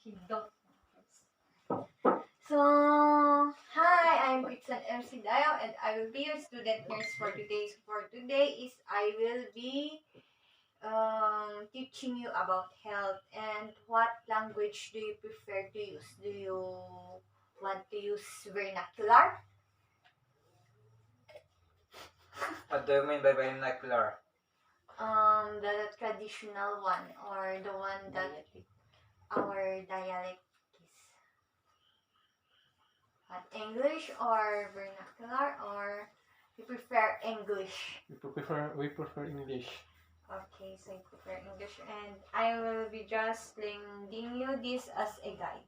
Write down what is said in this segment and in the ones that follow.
He don't. So, hi, I'm Ritsan MC Dayo and I will be your student nurse for today. So for today is I will be teaching you about health and what language do you prefer to use? Do you want to use vernacular? What do you mean by vernacular? The traditional one or the one that our dialect is. English or vernacular or you prefer English? We prefer English. Okay, so you prefer English and I will be just lending you this as a guide.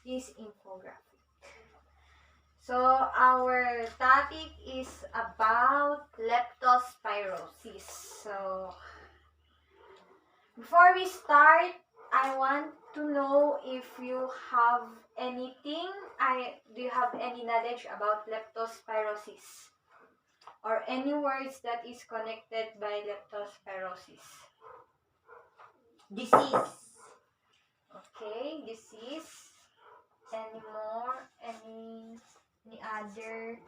This infographic. So our topic is about leptospirosis. So before we start, I want to know if you have anything. Do you have any knowledge about leptospirosis? Or any words that is connected by leptospirosis? Disease. Okay, disease. Any more? Any other?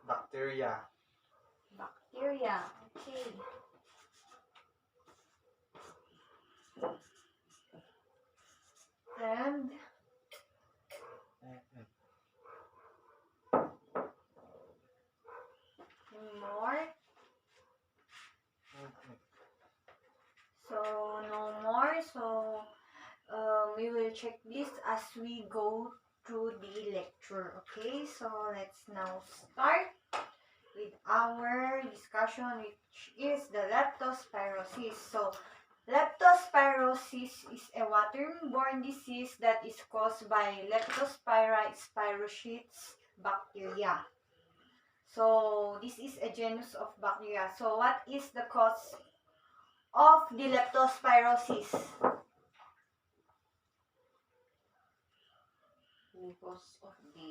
Bacteria. Bacteria. Okay. And any more? So no more. So we will check this as we go through the lecture. Okay, so let's now start with our discussion, which is the leptospirosis. So leptospirosis is a waterborne disease that is caused by Leptospira spirochetes bacteria. So this is a genus of bacteria. So what is the cause of the leptospirosis? Because of the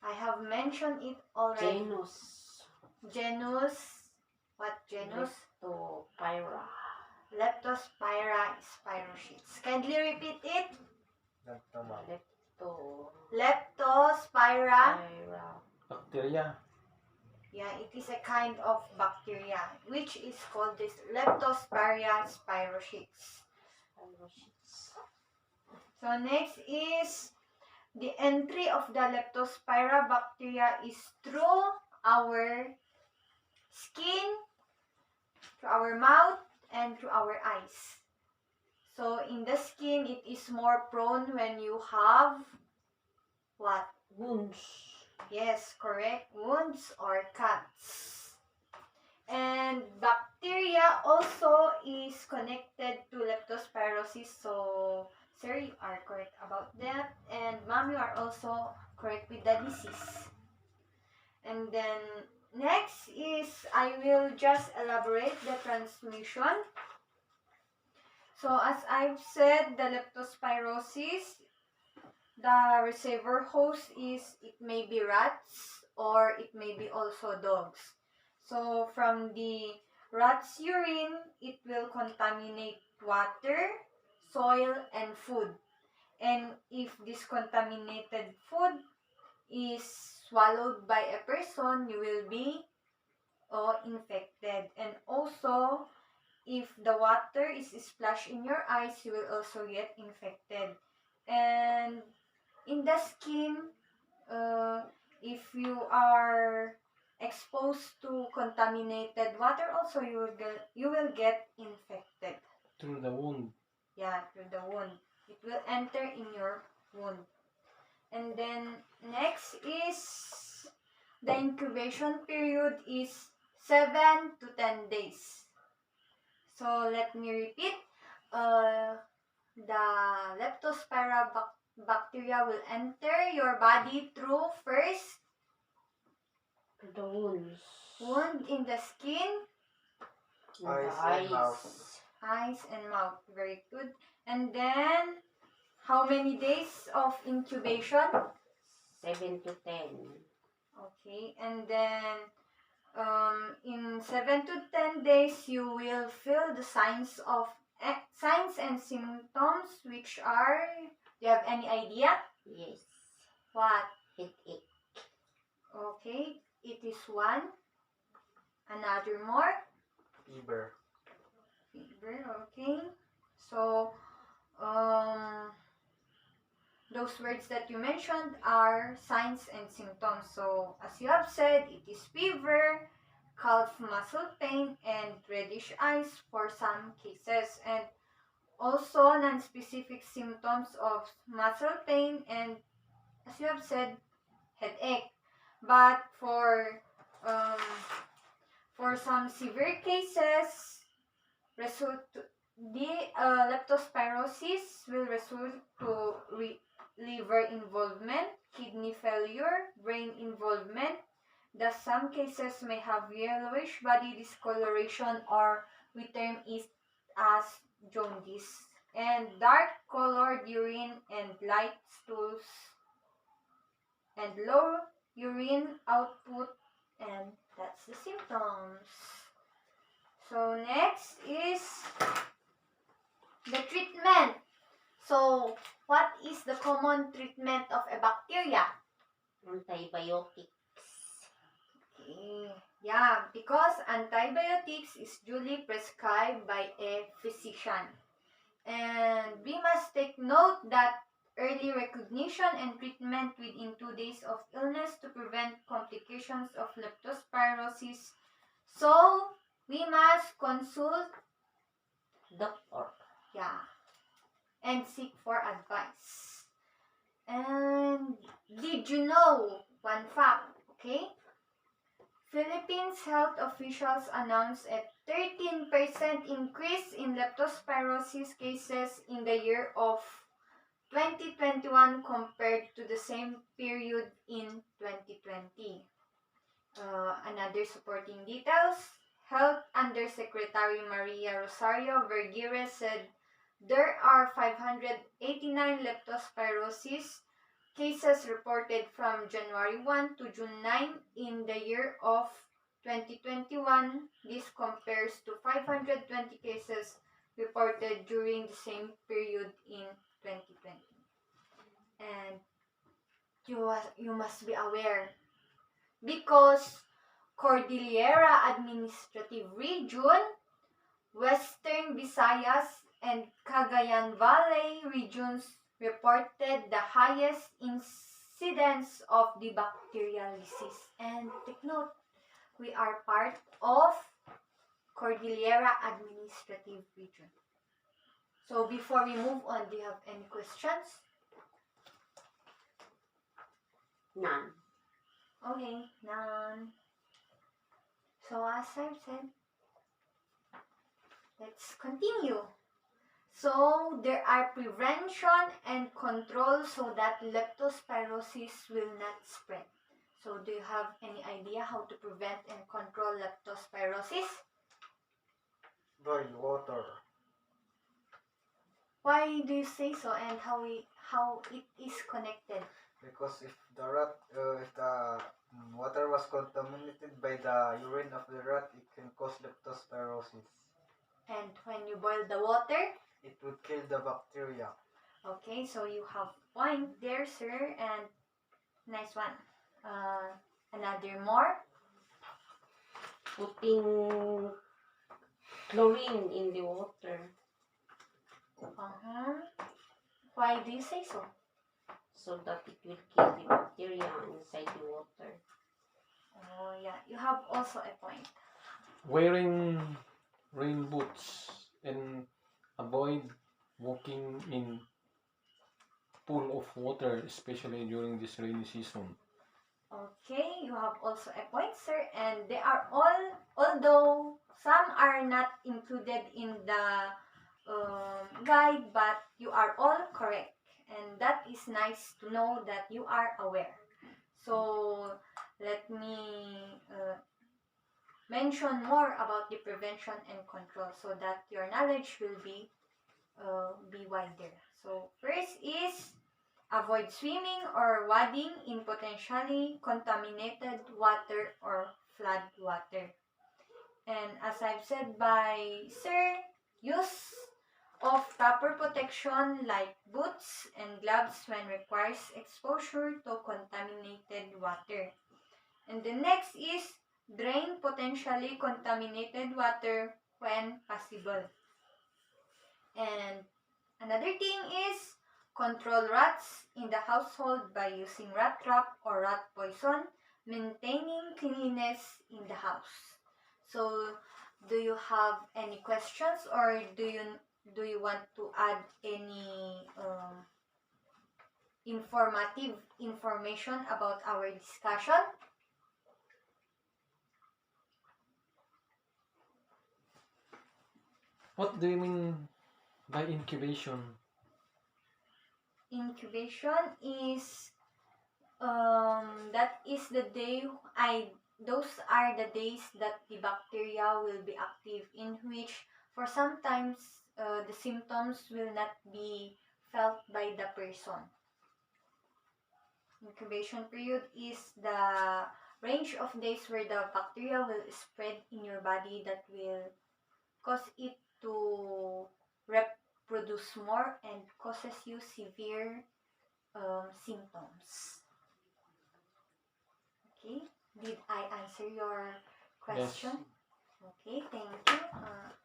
I have mentioned it already. genus. Genus. What genus? Leptopyra. Leptospira spirochetes. Kindly repeat it. Leptopyra. Leptospira. Bacteria. Yeah, it is a kind of bacteria which is called this Leptospira spirochetes. So next is the entry of the Leptospira bacteria is through our skin, through our mouth, and through our eyes. So in the skin, it is more prone when you have what? Wounds. Yes, correct. Wounds or cuts. And bacteria also is connected to leptospirosis. So, sir, you are correct about that. And ma'am, you are also correct with the disease. And then next is I will just elaborate the transmission. So as I've said, the leptospirosis, the receiver host is, it may be rats or it may be also dogs. So from the rat's urine, it will contaminate water, soil, and food. And if this contaminated food is swallowed by a person, you will be infected. And also, if the water is splashed in your eyes, you will also get infected. And in the skin, if you are exposed to contaminated water, also you will get infected. Through the wound. Yeah, through the wound. It will enter in your wound. And then next is the incubation period is 7 to 10 days. So let me repeat. The Leptospira bacteria will enter your body through first The wounds. wound in the skin, In Eyes the and mouth. eyes, and mouth. Very good. And then, how many days of incubation? 7 to 10. Okay. And then, In 7 to 10 days, you will feel the signs and symptoms, which are, do you have any idea? Yes. What? Headache. Okay, it is one. Another more. Fever. Fever, okay. So, those words that you mentioned are signs and symptoms. So, as you have said, it is fever, calf muscle pain, and reddish eyes for some cases. And also non-specific symptoms of muscle pain and, as you have said, headache. But um, for some severe cases, the leptospirosis will result to liver involvement, kidney failure, brain involvement. Thus, some cases may have yellowish body discoloration, or we term it as jaundice, and dark colored urine and light stools and low urine output, and that's the symptoms. So next is the treatment. So what is the common treatment of a bacteria? Antibiotics. Okay. Yeah, because antibiotics is duly prescribed by a physician. And we must take note that early recognition and treatment within 2 days of illness to prevent complications of leptospirosis. So, we must consult, Doctor. yeah, and seek for advice. And did you know one fact, okay? Philippines health officials announced a 13% increase in leptospirosis cases in the year of 2021 compared to the same period in 2020. Another supporting details, Health Undersecretary Maria Rosario Vergire said there are 589 leptospirosis cases reported from January 1 to June 9 in the year of 2021. This compares to 520 cases reported during the same period in 2020. And you must be aware, because Cordillera Administrative Region, Western Visayas, and Cagayan Valley regions reported the highest incidence of the bacterial disease. And take note, we are part of Cordillera Administrative Region. So before we move on, do you have any questions? None. Okay, none. So as I've said, let's continue. So there are prevention and control so that leptospirosis will not spread. So do you have any idea how to prevent and control leptospirosis? Boil water. Why do you say so, and how it is connected? Because if the water was contaminated by the urine of the rat, it can cause leptospirosis. And when you boil the water, It would kill the bacteria. okay, so you have point there, sir, and nice one. Another more. Putting chlorine in the water Why do you say so? so that it will kill the bacteria inside the water. Oh yeah, you have also a point. Wearing rain boots and avoid walking in pool of water, especially during this rainy season. Okay, you have also a point, sir, and they are all, although some are not included in the guide, but you are all correct, and that is nice to know that you are aware. So let me mention more about the prevention and control so that your knowledge will be wider. So first is avoid swimming or wading in potentially contaminated water or flood water. And as I've said by Sir, use of proper protection like boots and gloves when requires exposure to contaminated water. And the next is drain potentially contaminated water when possible. And another thing is control rats in the household by using rat trap or rat poison, maintaining cleanliness in the house. So, do you have any questions or do you want to add any informative information about our discussion? What do you mean by incubation? Incubation is that is the day those are the days that the bacteria will be active, in which for sometimes the symptoms will not be felt by the person. Incubation period is the range of days where the bacteria will spread in your body that will cause it to reproduce more and causes you severe symptoms. Okay, did I answer your question? Okay, thank you.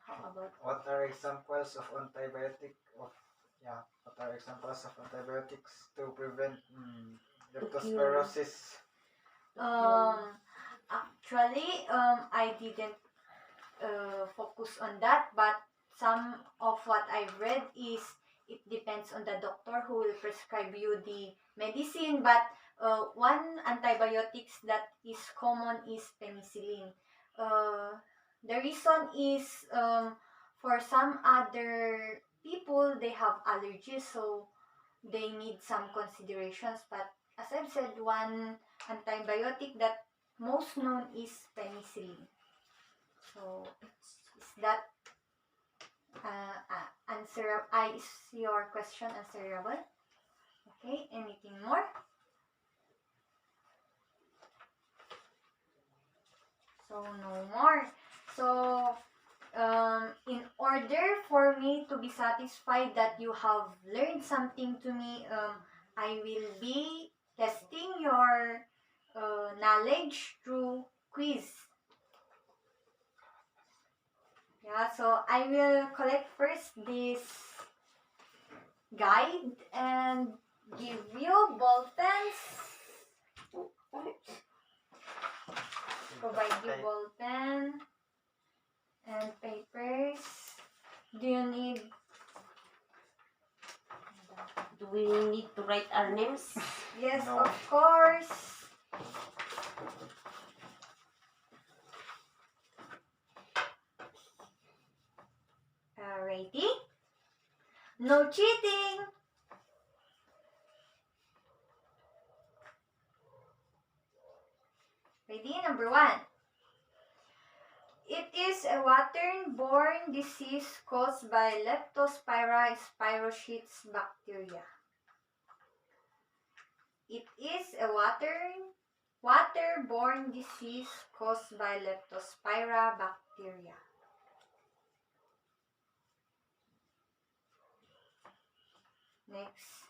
How about What are examples of antibiotics to prevent leptospirosis? Actually, I didn't focus on that, but some of what I've read is it depends on the doctor who will prescribe you the medicine. But one antibiotics that is common is penicillin. The reason is for some other people they have allergies, so they need some considerations. But as I've said, one antibiotic that most known is penicillin. So is that is your question answerable? Okay, anything more? So no more. So in order for me to be satisfied that you have learned something to me, I will be testing your knowledge through quiz. Yeah, so I will collect first this guide and give you ball pens. Provide you ball pen and papers. Do you need? Do we need to write our names? Yes, No. of course. Ready? No cheating. Ready? Number 1. It is a waterborne disease caused by Leptospira spirochetes bacteria. It is a waterborne disease caused by Leptospira bacteria. Next.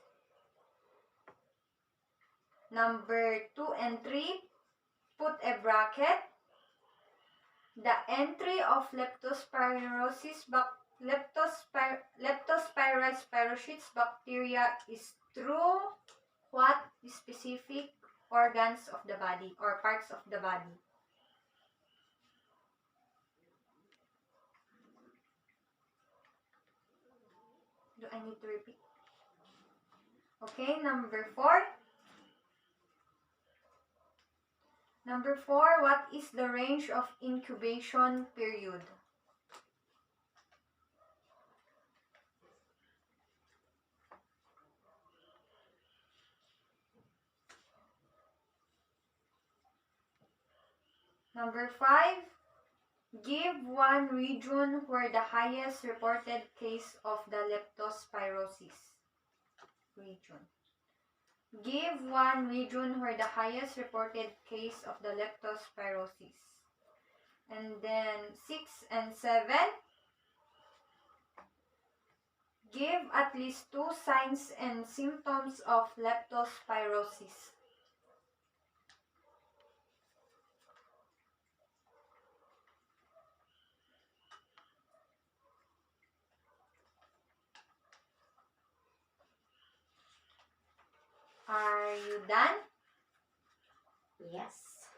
Number 2 and 3, put a bracket. The entry of Leptospira spirochetes bacteria is through what specific organs of the body or parts of the body? Do I need to repeat? Okay, number 4. Number 4, what is the range of incubation period? Number 5, give one region where the highest reported case of the leptospirosis region. Give one region where the highest reported case of the leptospirosis. And then 6 and 7. Give at least 2 signs and symptoms of leptospirosis. Are you done? Yes.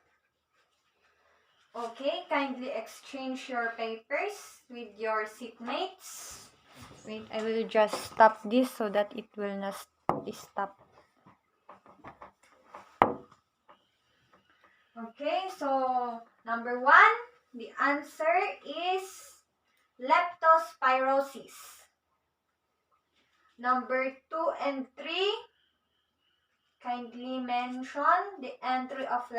Okay, kindly exchange your papers with your seatmates. Wait, I will just stop this so that it will not stop. Okay, so number 1, the answer is leptospirosis. Number 2 and 3, kindly mention the entry of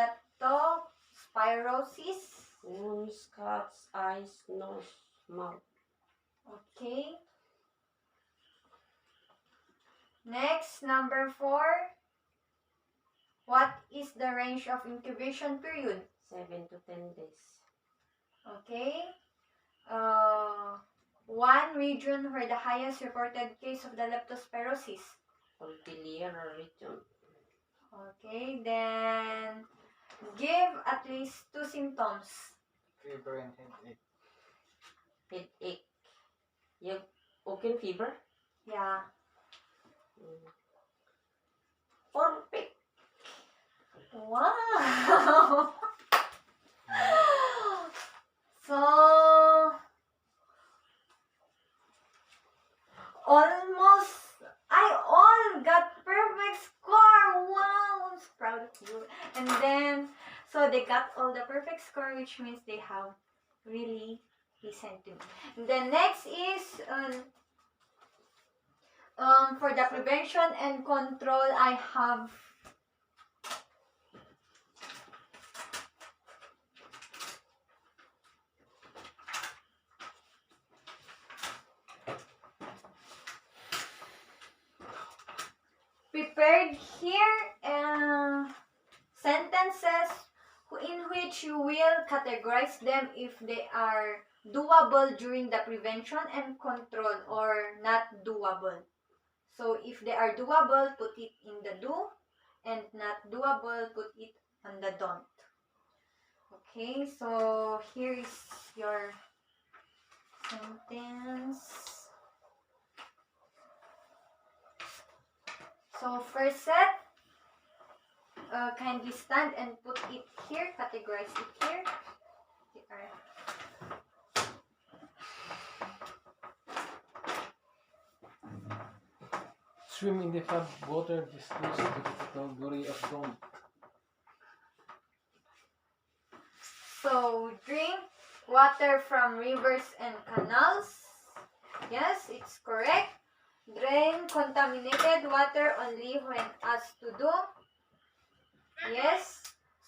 leptospirosis. Wounds, cuts, eyes, nose, mouth. Okay. Next, number 4. What is the range of incubation period? 7 to 10 days. Okay. One region where the highest reported case of the leptospirosis. Cordillera region. Okay, then give at least 2 symptoms. Fever and headache. Headache. Yung open fever. Yeah. Perfect. Wow. So I all got perfect score. Wow, I'm so proud of you. And then, so they got all the perfect score, which means they have really listened to me. And then next is for the prevention and control, I have prepared here sentences in which you will categorize them if they are doable during the prevention and control or not doable. So if they are doable, put it in the do, and not doable, put it on the don't. Okay, so here is your sentence. So first set, kindly stand and put it here, categorize it here. Swim in the flood water discloses the category of don't. So drink water from rivers and canals. Yes, it's correct. Drain contaminated water only when asked to do. Yes.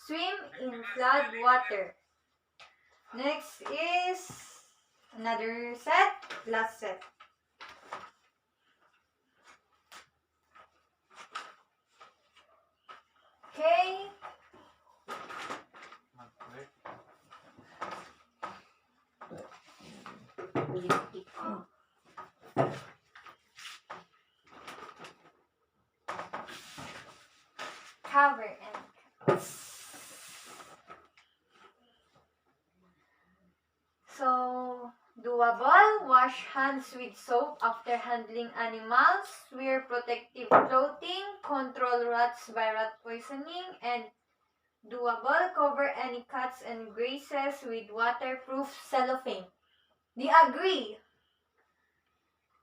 Swim in flood water. Next is another set, last set. Okay. Cover and cuts. So, doable. Wash hands with soap after handling animals. Wear protective clothing. Control rats by rat poisoning. And doable. Cover any cuts and grazes with waterproof cellophane. Do you agree?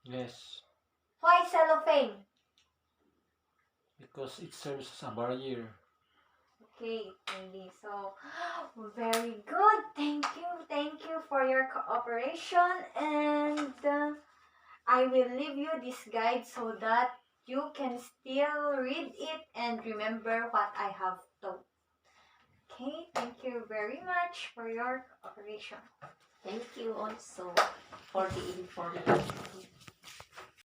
Yes, Why cellophane? because it serves as a barrier. Okay, Cindy. So, very good. Thank you for your cooperation. And I will leave you this guide so that you can still read it and remember what I have taught. Okay, thank you very much for your cooperation. Thank you also for the information.